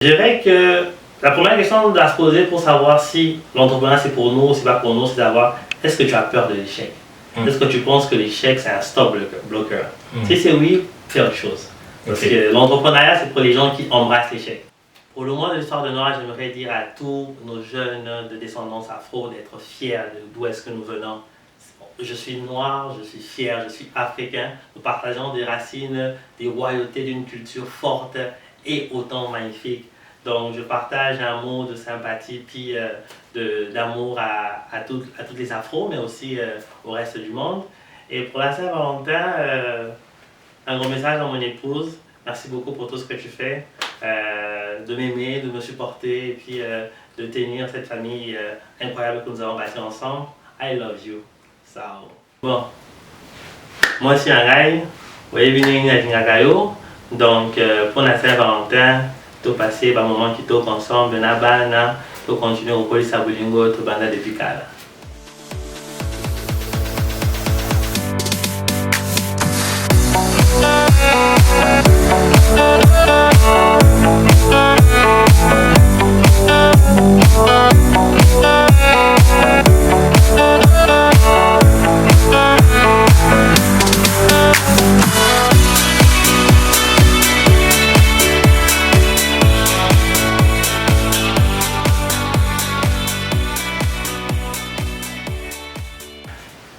Je dirais que la première question à se poser pour savoir si l'entrepreneuriat c'est pour nous ou c'est pas pour nous, c'est d'avoir est-ce que tu as peur de l'échec? Est-ce que tu penses que l'échec c'est un stop bloqueur? Si c'est oui, fais autre chose. Parce que l'entrepreneuriat c'est pour les gens qui embrassent l'échec. Pour le mois de l'histoire de Noir, j'aimerais dire à tous nos jeunes de descendance afro d'être fiers d'où est-ce que nous venons. Je suis noir, je suis fier, je suis africain. Nous partageons des racines, des royautés d'une culture forte et autant magnifique. Donc je partage un mot de sympathie puis d'amour à toutes les afros, mais aussi au reste du monde. Et pour la Saint-Valentin, un gros message à mon épouse. Merci beaucoup pour tout ce que tu fais, de m'aimer, de me supporter et puis de tenir cette famille incroyable que nous avons bâtie ensemble. I love you. So. Bon, moi je suis un rail, voyez venir avec Ngakayo. Donc pour la Saint-Valentin, tout passé, un moment qui toque ensemble, tout continuer au police à Boulingo, tout banda de Picala.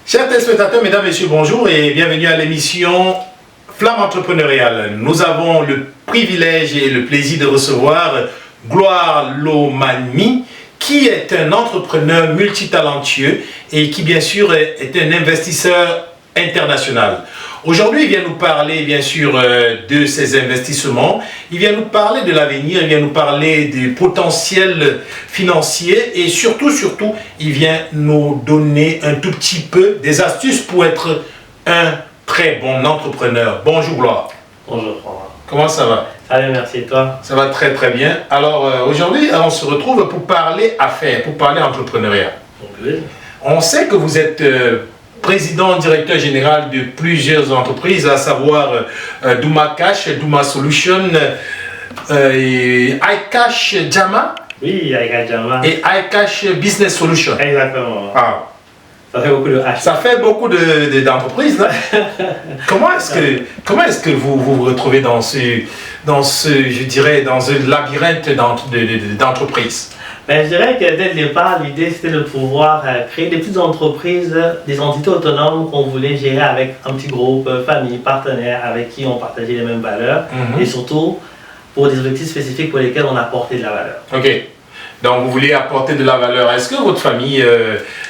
Chers téléspectateurs, mesdames, messieurs, bonjour et bienvenue à l'émission Flamme Entrepreneuriale. Nous avons le privilège et le plaisir de recevoir Gloire Lomami, qui est un entrepreneur multitalentueux et qui bien sûr est un investisseur international. Aujourd'hui, il vient nous parler bien sûr de ses investissements, il vient nous parler de l'avenir, il vient nous parler du potentiel financier et surtout, il vient nous donner un tout petit peu des astuces pour être un très bon entrepreneur. Bonjour Gloire. Bonjour Franck. Comment ça va? Ça va, merci et toi? Ça va très très bien. Alors aujourd'hui, on se retrouve pour parler affaires, pour parler entrepreneuriat. Oui. On sait que vous êtes président, directeur général de plusieurs entreprises, à savoir Douma Cash, Douma Solution, iCash Jama. Oui, iCash Jama. Et iCash Business Solution. Exactement. Ah. Ça fait beaucoup de H. Ça fait beaucoup d'entreprises, là. Comment est-ce que vous vous retrouvez dans je dirais, dans un labyrinthe d'entreprises? Ben, je dirais que dès le départ, l'idée c'était de pouvoir créer des petites entreprises, des entités autonomes qu'on voulait gérer avec un petit groupe, famille, partenaires avec qui on partageait les mêmes valeurs et surtout pour des objectifs spécifiques pour lesquels on apportait de la valeur. Ok. Donc vous voulez apporter de la valeur. Est-ce que votre famille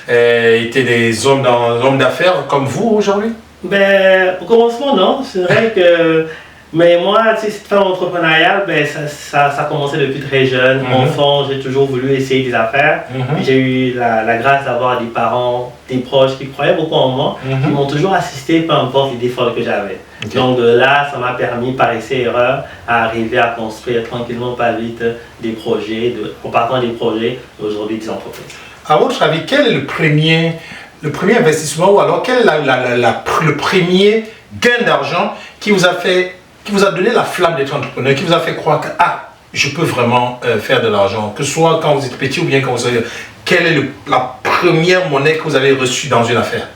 était des hommes d'affaires comme vous aujourd'hui? Ben, au commencement, non. C'est vrai que. Mais moi, tu sais, cette femme entrepreneuriale, ben, ça a commencé depuis très jeune. Enfant, j'ai toujours voulu essayer des affaires. J'ai eu la grâce d'avoir des parents, des proches qui croyaient beaucoup en moi, qui m'ont toujours assisté, peu importe les défauts que j'avais. Donc de là, ça m'a permis, par essai-erreur, à arriver à construire tranquillement, pas vite, des projets, en partant des projets, aujourd'hui des entreprises. À votre avis, quel est le premier investissement ou alors quel est le premier gain d'argent qui vous a donné la flamme d'être entrepreneur, qui vous a fait croire que je peux vraiment faire de l'argent, que ce soit quand vous êtes petit ou bien quand vous avez... Quelle est la première monnaie que vous avez reçue dans une affaire?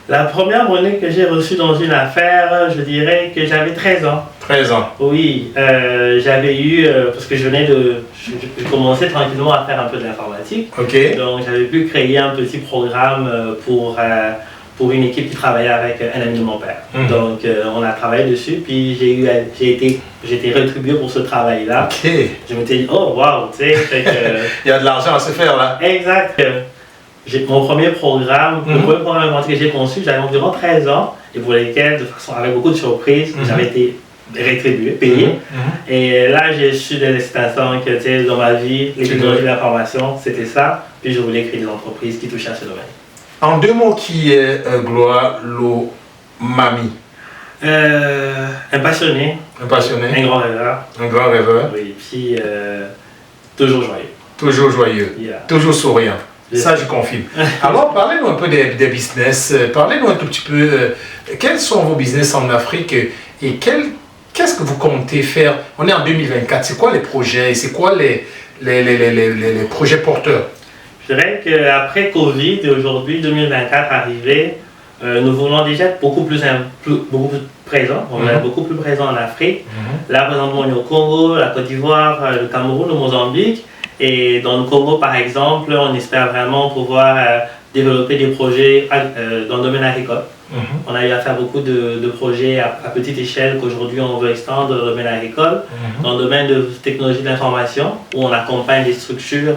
La première monnaie que j'ai reçue dans une affaire, je dirais que j'avais 13 ans. 13 ans? Oui, j'avais eu, parce que je commençais tranquillement à faire un peu de l'informatique. Ok. Donc j'avais pu créer un petit programme pour une équipe qui travaillait avec un ami de mon père. Donc on a travaillé dessus, puis j'ai été rétribué pour ce travail-là. Ok. Je m'étais dit, oh wow, tu sais, il y a de l'argent à se faire là. Exact. Mon premier programme, le premier programme informatique que j'ai conçu, j'avais environ 13 ans, et pour lesquels, de façon avec beaucoup de surprises, j'avais été rétribué, payé. Et là, j'ai su dès cet instant que, tu sais, dans ma vie, les technologies de l'information, c'était ça. Puis je voulais créer des entreprises qui touchaient à ce domaine. En deux mots, qui est Gloire Lomami? Un passionné. Un passionné. Un grand rêveur. Un grand rêveur. Oui, puis toujours joyeux. Toujours joyeux. Yeah. Toujours souriant. Ça, je confirme. Alors, parlez-nous un peu des business. Parlez-nous un tout petit peu. Quels sont vos business en Afrique et quel qu'est-ce que vous comptez faire? On est en 2024, c'est quoi les projets? C'est quoi les projets porteurs? Je dirais qu'après Covid et aujourd'hui 2024 arrivé, nous voulons déjà être beaucoup plus présents. On est beaucoup plus présents en Afrique. Là, présentement, on est au Congo, la Côte d'Ivoire, le Cameroun, le Mozambique. Et dans le Congo, par exemple, on espère vraiment pouvoir développer des projets dans le domaine agricole. On a eu à faire beaucoup de projets à petite échelle qu'aujourd'hui on veut extendre dans le domaine agricole, dans le domaine de technologie de l'information, où on accompagne les structures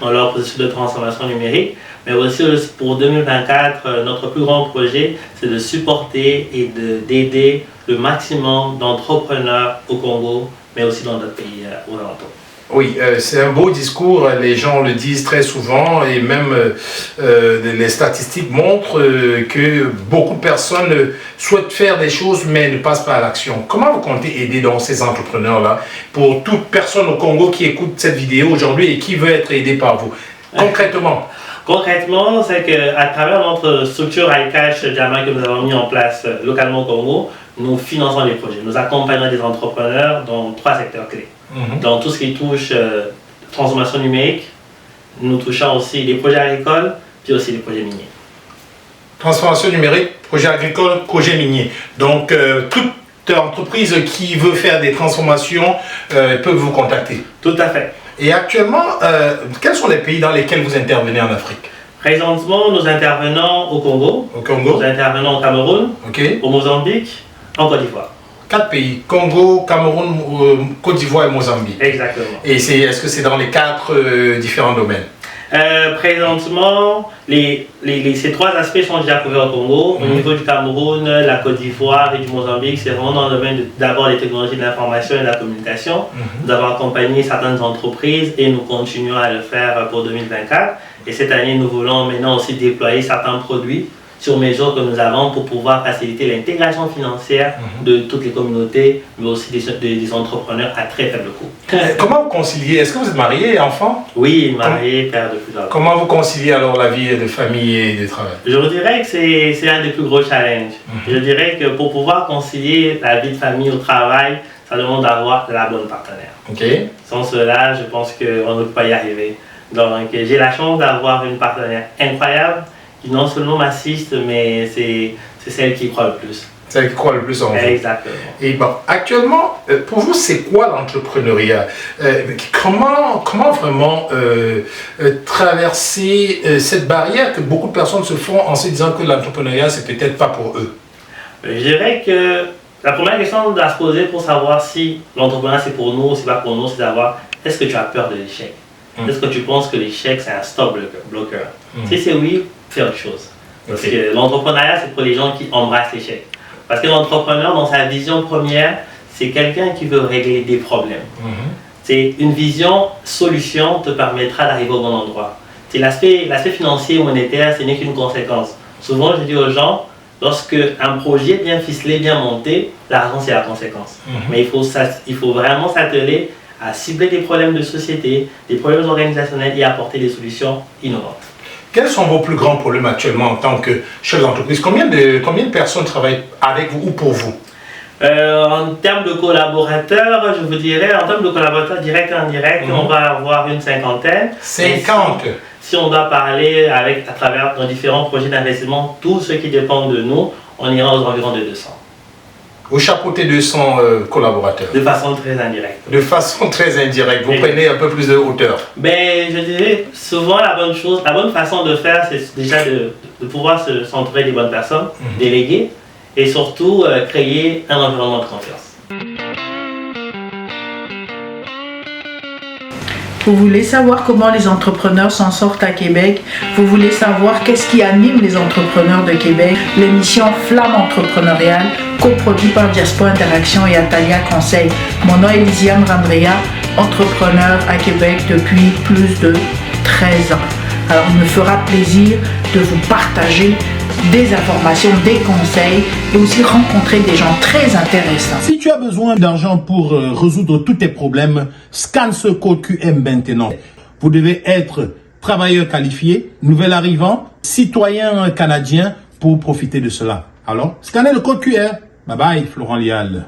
dans leur processus de transformation numérique. Mais aussi pour 2024, notre plus grand projet, c'est de supporter et d'aider le maximum d'entrepreneurs au Congo, mais aussi dans d'autres pays aux alentours. Oui, c'est un beau discours, les gens le disent très souvent et même les statistiques montrent que beaucoup de personnes souhaitent faire des choses mais ne passent pas à l'action. Comment vous comptez aider donc ces entrepreneurs-là pour toute personne au Congo qui écoute cette vidéo aujourd'hui et qui veut être aidée par vous? Concrètement? Concrètement, c'est qu'à travers notre structure iCash Diamant que nous avons mis en place localement au Congo, nous finançons les projets. Nous accompagnons des entrepreneurs dans 3 secteurs clés. Dans tout ce qui touche transformation numérique, nous touchons aussi les projets agricoles, puis aussi les projets miniers. Transformation numérique, projet agricole, projet minier. Donc, toute entreprise qui veut faire des transformations peut vous contacter. Tout à fait. Et actuellement, quels sont les pays dans lesquels vous intervenez en Afrique? Présentement, nous intervenons au Congo. Au Congo. Nous intervenons au Cameroun, au Mozambique, en Côte d'Ivoire. 4 pays, Congo, Cameroun, Côte d'Ivoire et Mozambique. Exactement. Et est-ce que c'est dans les 4 différents domaines? Présentement, ces 3 aspects sont déjà couverts au Congo. Au niveau du Cameroun, la Côte d'Ivoire et du Mozambique, c'est vraiment dans le domaine d'abord des technologies de l'information et de la communication. Nous avons accompagné certaines entreprises et nous continuons à le faire pour 2024. Et cette année, nous voulons maintenant aussi déployer certains produits sur mesure que nous avons pour pouvoir faciliter l'intégration financière de toutes les communautés, mais aussi des entrepreneurs à très faible coût. Comment vous conciliez? Est-ce que vous êtes marié et enfant? Oui, marié, père de plusieurs. Comment vous conciliez alors la vie de famille et de travail? Je vous dirais que c'est un des plus gros challenges. Je dirais que pour pouvoir concilier la vie de famille au travail, ça demande d'avoir la bonne partenaire. Sans cela, je pense qu'on ne peut pas y arriver. Donc j'ai la chance d'avoir une partenaire incroyable, qui non seulement m'assiste, mais c'est celle qui croit le plus. Celle qui croit le plus en vous. Exactement. Et bon, actuellement, pour vous, c'est quoi l'entrepreneuriat? Comment vraiment traverser cette barrière que beaucoup de personnes se font en se disant que l'entrepreneuriat, c'est peut-être pas pour eux? Je dirais que la première question à se poser pour savoir si l'entrepreneuriat c'est pour nous ou c'est pas pour nous, c'est de savoir, est-ce que tu as peur de l'échec? Est-ce que tu penses que l'échec c'est un stop bloqueur? Si c'est oui, fais autre chose. Parce que l'entrepreneuriat c'est pour les gens qui embrassent l'échec. Parce que l'entrepreneur, dans sa vision première, c'est quelqu'un qui veut régler des problèmes. C'est une vision solution te permettra d'arriver au bon endroit. C'est l'aspect financier ou monétaire, ce n'est qu'une conséquence. Souvent, je dis aux gens, lorsque un projet bien ficelé, bien monté, l'argent c'est la conséquence. Mais il faut vraiment s'atteler à cibler des problèmes de société, des problèmes organisationnels et apporter des solutions innovantes. Quels sont vos plus grands problèmes actuellement en tant que chef d'entreprise? Combien de personnes travaillent avec vous ou pour vous? En termes de collaborateurs, je vous dirais, en termes de collaborateurs directs et indirects, on va avoir une 50aine. 50? Si on doit parler à travers nos différents projets d'investissement, tous ceux qui dépendent de nous, on ira aux environs de 200. Vous chapeautez 200 collaborateurs? De façon très indirecte. De façon très indirecte. Vous prenez un peu plus de hauteur? Ben, je dirais souvent la bonne façon de faire, c'est déjà de pouvoir s'entourer des bonnes personnes, déléguer et surtout créer un environnement de confiance. Vous voulez savoir comment les entrepreneurs s'en sortent à Québec? Vous voulez savoir qu'est-ce qui anime les entrepreneurs de Québec? L'émission Flamme entrepreneuriale, coproduite par Diaspora Interaction et Atalia Conseil. Mon nom est Lisiane Randrea, entrepreneur à Québec depuis plus de 13 ans. Alors il me fera plaisir de vous partager des informations, des conseils et aussi rencontrer des gens très intéressants. Si tu as besoin d'argent pour résoudre tous tes problèmes, scanne ce code QR maintenant. Vous devez être travailleur qualifié, nouvel arrivant, citoyen canadien pour profiter de cela. Alors, scannez le code QR. Bye bye, Florent Lial.